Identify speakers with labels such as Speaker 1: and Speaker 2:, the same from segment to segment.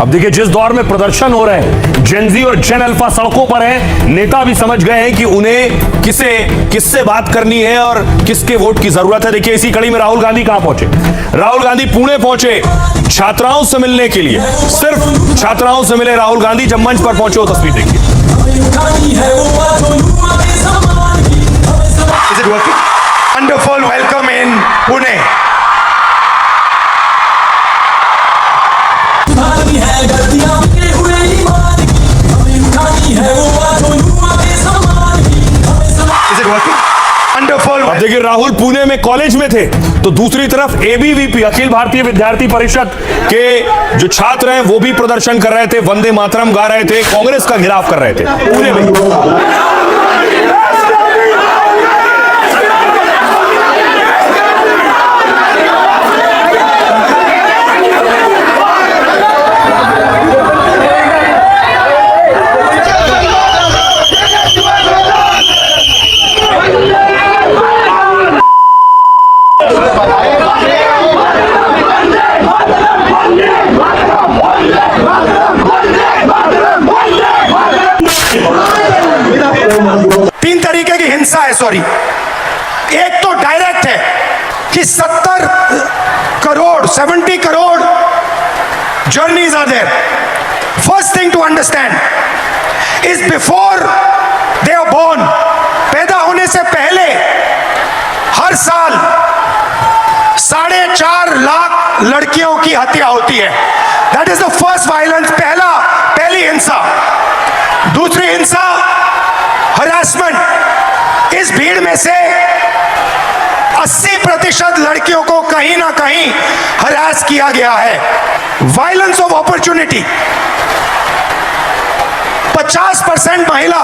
Speaker 1: अब देखिए, जिस दौर में प्रदर्शन हो रहे हैं, जेनजी और जेन अल्फा सड़कों पर है, नेता भी समझ गए हैं कि उन्हें किससे बात करनी है और किसके वोट की जरूरत है। देखिए, इसी कड़ी में राहुल गांधी कहां पहुंचे? राहुल गांधी पुणे पहुंचे छात्राओं से मिलने के लिए। सिर्फ छात्राओं से मिले राहुल गांधी। जब मंच पर पहुंचे, वो तस्वीर देखिए।
Speaker 2: Wonderful welcome in Pune.
Speaker 1: अब देखिए, राहुल पुणे में कॉलेज में थे, तो दूसरी तरफ एबीवीपी अखिल भारतीय विद्यार्थी परिषद के जो छात्र हैं वो भी प्रदर्शन कर रहे थे, वंदे मातरम गा रहे थे, कांग्रेस का घेराव कर रहे थे पुणे में।
Speaker 2: तीन तरीके की हिंसा है, सॉरी। एक तो डायरेक्ट है कि 70 crore journeys are there. First thing to understand is before they are born, पैदा होने से पहले हर साल 4.5 लाख लड़कियों की हत्या होती है। That is the first violence, पहली हिंसा। दूसरी हिंसा हरासमेंट। इस भीड़ में से 80% लड़कियों को कहीं ना कहीं हरास किया गया है। वायलेंस ऑफ अपॉर्चुनिटी, 50% महिला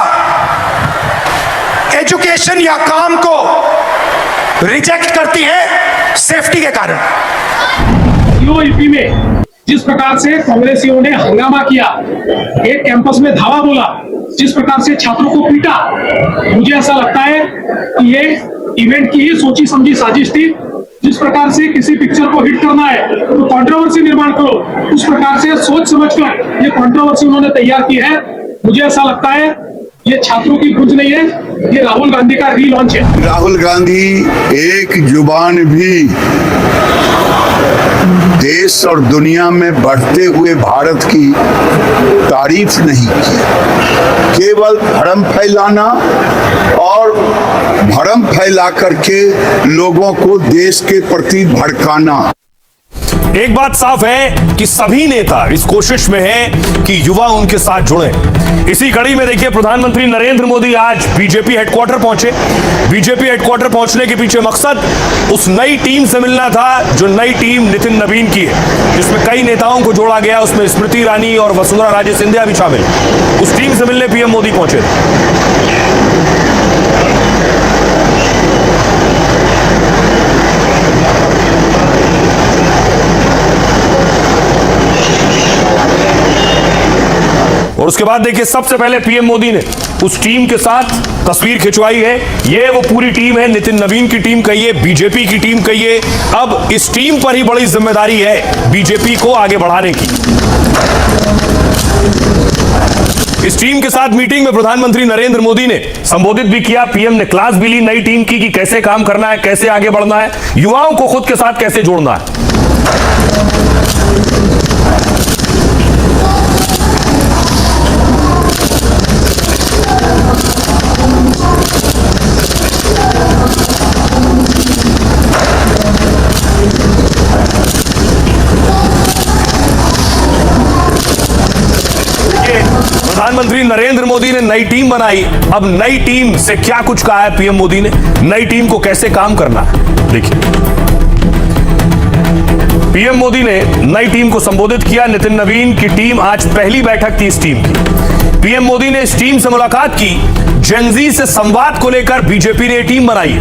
Speaker 2: एजुकेशन या काम को रिजेक्ट करती है सेफ्टी के कारण।
Speaker 3: यूपी में जिस प्रकार से कांग्रेसियों ने हंगामा किया, एक कैंपस में धावा बोला, जिस प्रकार से छात्रों को पीटा, मुझे ऐसा लगता है कि ये इवेंट की ही सोची समझी साजिश थी। जिस प्रकार से किसी पिक्चर को हिट करना है तो कंट्रोवर्सी निर्माण करो, उस प्रकार से सोच समझकर ये कंट्रोवर्सी उन्होंने तैयार की है। मुझे ऐसा लगता है ये छात्रों की गूंज नहीं है, ये राहुल गांधी का रीलॉन्च है।
Speaker 4: राहुल गांधी एक जुबान भी देश और दुनिया में बढ़ते हुए भारत की तारीफ नहीं की, केवल भ्रम फैलाना और भ्रम फैला करके लोगों को देश के प्रति भड़काना।
Speaker 1: एक बात साफ है कि सभी नेता इस कोशिश में हैं कि युवा उनके साथ जुड़े। इसी कड़ी में देखिए, प्रधानमंत्री नरेंद्र मोदी आज बीजेपी हेडक्वार्टर पहुंचे। बीजेपी हेडक्वार्टर पहुंचने के पीछे मकसद उस नई टीम से मिलना था जो नई टीम नितिन नवीन की है, जिसमें कई नेताओं को जोड़ा गया। उसमें स्मृति ईरानी और वसुंधरा राजे सिंधिया भी शामिल। उस टीम से मिलने पीएम मोदी पहुंचे। और उसके बाद देखिए, सबसे पहले पीएम मोदी ने उस टीम के साथ तस्वीर खिंचवाई है। ये वो पूरी टीम है, नितिन नवीन की टीम कहिए, बीजेपी की टीम कहिए। अब इस टीम पर ही बड़ी जिम्मेदारी है बीजेपी को आगे बढ़ाने की। इस टीम के साथ मीटिंग में प्रधानमंत्री नरेंद्र मोदी ने संबोधित भी किया। पीएम ने क्लास भी ली नई टीम की कि कैसे काम करना है, कैसे आगे बढ़ना है, युवाओं को खुद के साथ कैसे जोड़ना है। प्रधानमंत्री नरेंद्र मोदी ने नई टीम बनाई। अब नई टीम से क्या कुछ कहा है पीएम मोदी ने, नई टीम को कैसे काम करना है, देखिए। पीएम मोदी ने नई टीम को संबोधित किया। नितिन नवीन की टीम आज पहली बैठक थी इस टीम की। पीएम मोदी ने इस टीम से मुलाकात की। जेनजी से संवाद को लेकर बीजेपी ने टीम बनाई।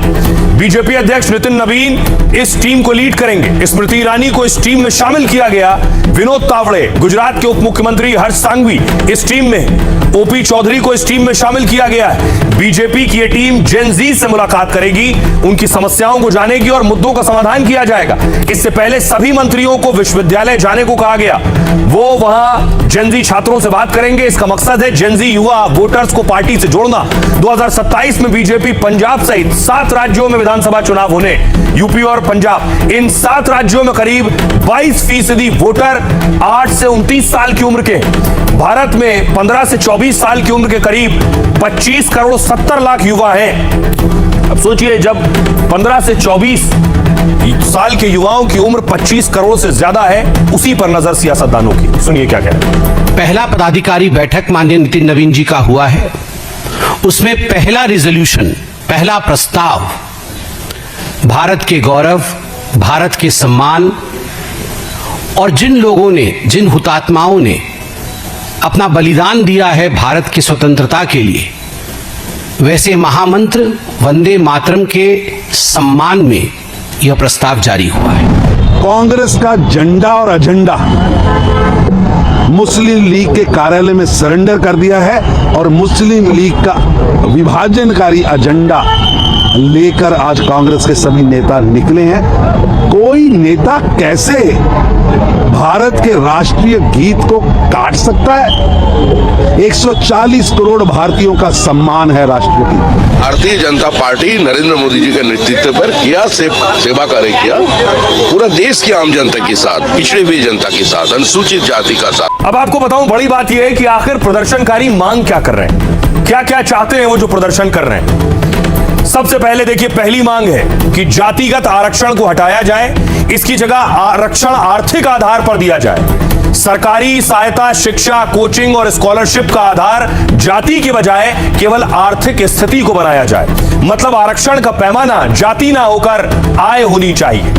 Speaker 1: बीजेपी अध्यक्ष नितिन नवीन इस टीम को लीड करेंगे। स्मृति ईरानी को इस टीम में शामिल किया गया। विनोद तावड़े, गुजरात के उप मुख्यमंत्री हर्ष सांघवी इस टीम में। ओपी चौधरी को इस टीम में शामिल किया गया है। बीजेपी की यह टीम जेन जी से मुलाकात करेगी, उनकी समस्याओं को जानेगी और मुद्दों का समाधान किया जाएगा। इससे पहले सभी मंत्रियों को विश्वविद्यालय जाने को कहा गया। वो वहां जेन जी छात्रों से बात करेंगे। इसका मकसद है जेन जी युवा वोटर्स को पार्टी से जोड़ना। 2027 में बीजेपी पंजाब सहित 7 राज्यों में विधानसभा चुनाव होने, यूपी और पंजाब, इन 7 राज्यों में करीब 22% वोटर 8 से 29 साल की उम्र के। भारत में 15 से 24 साल की उम्र के करीब 25 करोड़ 70 लाख युवा हैं। अब सोचिए, जब 15 से 24 साल के युवाओं की उम्र 25 करोड़ से ज्यादा है, उसी पर नजर सियासतदानों की। सुनिए क्या कह रहे हैं।
Speaker 5: पहला पदाधिकारी बैठक माननीय नितिन नवीन जी का हुआ है। उसमें पहला रिजोल्यूशन, पहला प्रस्ताव भारत के गौरव, भारत के सम्मान और जिन लोगों ने, जिन हुतात्माओं ने अपना बलिदान दिया है भारत की स्वतंत्रता के लिए, वैसे महामंत्र वंदे मातरम के सम्मान में यह प्रस्ताव जारी हुआ है।
Speaker 6: कांग्रेस का झंडा और एजेंडा मुस्लिम लीग के कार्यालय में सरेंडर कर दिया है और मुस्लिम लीग का विभाजनकारी एजेंडा लेकर आज कांग्रेस के सभी नेता निकले हैं। कोई नेता कैसे भारत के राष्ट्रीय गीत को काट सकता है? 140 करोड़ भारतीयों का सम्मान है राष्ट्रीय गीत।
Speaker 7: भारतीय जनता पार्टी नरेंद्र मोदी जी के नेतृत्व पर किया सेवा कार्य किया, पूरा देश की आम जनता के साथ, पिछड़ी हुई जनता के साथ, अनुसूचित जाति का साथ।
Speaker 1: अब आपको बताऊं, बड़ी बात यह है कि आखिर प्रदर्शनकारी मांग क्या कर रहे हैं, क्या क्या चाहते हैं वो जो प्रदर्शन कर रहे हैं। सबसे पहले देखिए, पहली मांग है कि जातिगत आरक्षण को हटाया जाए, इसकी जगह आरक्षण आर्थिक आधार पर दिया जाए। सरकारी सहायता, शिक्षा, कोचिंग और स्कॉलरशिप का आधार जाति के बजाय केवल आर्थिक स्थिति को बनाया जाए। मतलब आरक्षण का पैमाना जाति ना होकर आय होनी चाहिए।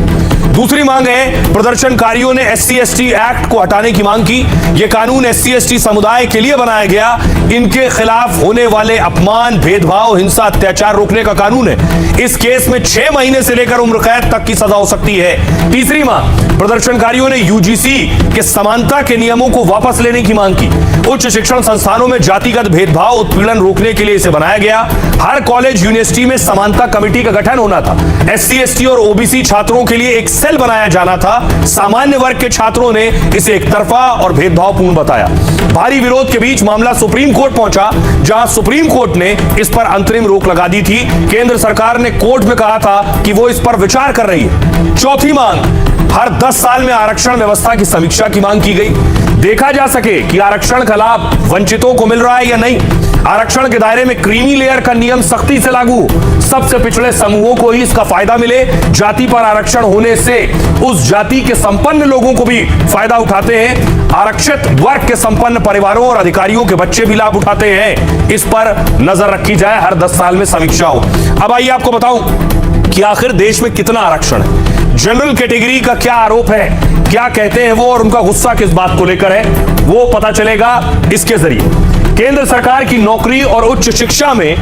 Speaker 1: दूसरी मांग है, प्रदर्शनकारियों ने SC/ST एक्ट को हटाने की मांग की। यह कानून SC/ST समुदाय के लिए बनाया गया। इनके खिलाफ होने वाले अपमान, भेदभाव, हिंसा, अत्याचार रोकने का कानून है। इस केस में 6 महीने से लेकर उम्र कैद तक की सजा हो सकती है। तीसरी मांग, प्रदर्शनकारियों ने UGC के समानता के नियमों को वापस लेने की मांग की। उच्च शिक्षण संस्थानों में जातिगत भेदभाव, उत्पीड़न रोकने के लिए इसे बनाया गया। हर कॉलेज, यूनिवर्सिटी में समानता कमेटी का गठन होना था। SC/ST और OBC छात्रों के लिए एक सेल बनाया जाना था। सामान्य वर्ग के छात्रों ने इसे एक तरफा और भेदभावपूर्ण बताया। भारी विरोध के बीच मामला सुप्रीम कोर्ट पहुंचा, जहां सुप्रीम कोर्ट ने इस पर अंतरिम रोक लगा दी थी। केंद्र सरकार ने कोर्ट में कहा था कि वो इस पर विचार कर रही है। चौथी मांग, हर 10 साल में आरक्षण व्यवस्था की समीक्षा की मांग की गई। देखा जा सके कि आरक्षण का लाभ वंचितों को मिल रहा है या नहीं। आरक्षण के दायरे में क्रीमी लेयर का नियम सख्ती से लागू, सबसे पिछड़े समूहों को ही इसका फायदा मिले। जाति पर आरक्षण होने से उस जाति के संपन्न लोगों को भी फायदा उठाते हैं। आरक्षित वर्ग के संपन्न परिवारों और अधिकारियों के बच्चे भी लाभ उठाते हैं। इस पर नजर रखी जाए, हर 10 साल में समीक्षा हो। अब आइए आपको बताऊं कि आखिर देश में कितना आरक्षण है, जनरल कैटेगरी का क्या आरोप है, क्या कहते हैं वो और उनका गुस्सा किस बात को लेकर है, वो पता चलेगा इसके जरिए। केंद्र सरकार की नौकरी और उच्च शिक्षा में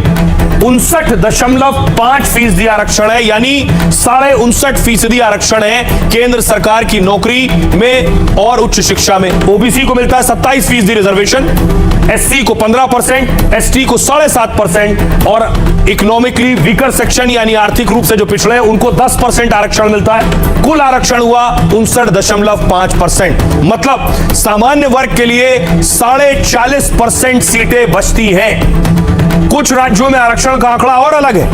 Speaker 1: 59.5% आरक्षण है, यानी 59.5% आरक्षण है केंद्र सरकार की नौकरी में और उच्च शिक्षा में। ओबीसी को मिलता है 27% रिजर्वेशन, SC को 15%, ST को 7.5% और इकोनॉमिकली वीकर सेक्शन यानी आर्थिक रूप से जो पिछड़े हैं उनको 10% आरक्षण मिलता है। कुल आरक्षण हुआ 59.5%। मतलब सामान्य वर्ग के लिए 40.5% सीटें बचती हैं। कुछ राज्यों में आरक्षण का आंकड़ा और अलग है।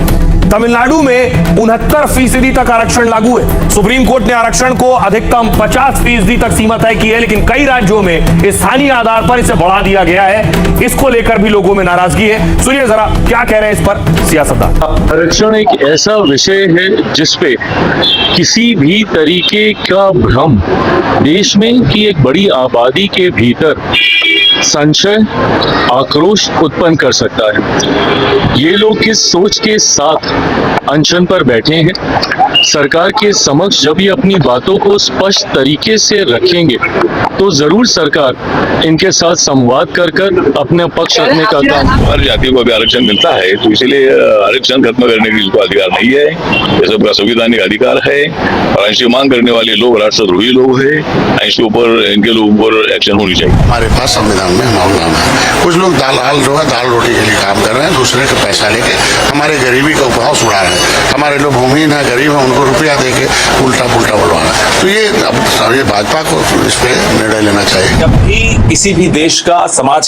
Speaker 1: तमिलनाडु में 69% तक आरक्षण लागू है। सुप्रीम कोर्ट ने आरक्षण को अधिकतम 50% तक सीमा तय की है, लेकिन कई राज्यों में स्थानीय आधार पर इसे बढ़ा दिया गया है। इसको लेकर भी लोगों में नाराजगी है। सुनिए जरा क्या कह रहे हैं इस पर सियासतदान।
Speaker 8: आरक्षण एक ऐसा विषय है जिसपे किसी भी तरीके का भ्रम देश में कि एक बड़ी आबादी के भीतर संशय, आक्रोश उत्पन्न कर सकता है। ये लोग किस सोच के साथ अनशन पर बैठे हैं, सरकार के समक्ष जब ये अपनी बातों को स्पष्ट तरीके से रखेंगे तो जरूर सरकार इनके साथ संवाद कर अपने पक्ष रखने का काम।
Speaker 9: हर जातियों को भी आरक्षण मिलता है, तो इसलिए आरक्षण खत्म करने की इसको अधिकार नहीं है। ये सबका संवैधानिक अधिकार है और ऐसी मांग करने वाले लोग राष्ट्रद्रोही लोग हैं। ऐसे ऊपर इनके ऊपर एक्शन होनी चाहिए।
Speaker 10: हमारे पास संविधान में मामला है, कुछ लोग दाल रोटी के लिए काम कर रहे हैं, दूसरे का पैसा लेके हमारे गरीबी का उपहाव उड़ा रहे हैं। हमारे लोग भूमिहीन है, गरीब है, उनको रुपया देके उल्टा पुल्टा बोलवा रहे हैं। तो ये भाजपा को इस पे निर्णय लेना चाहिए।
Speaker 11: जब भी किसी भी देश का समाज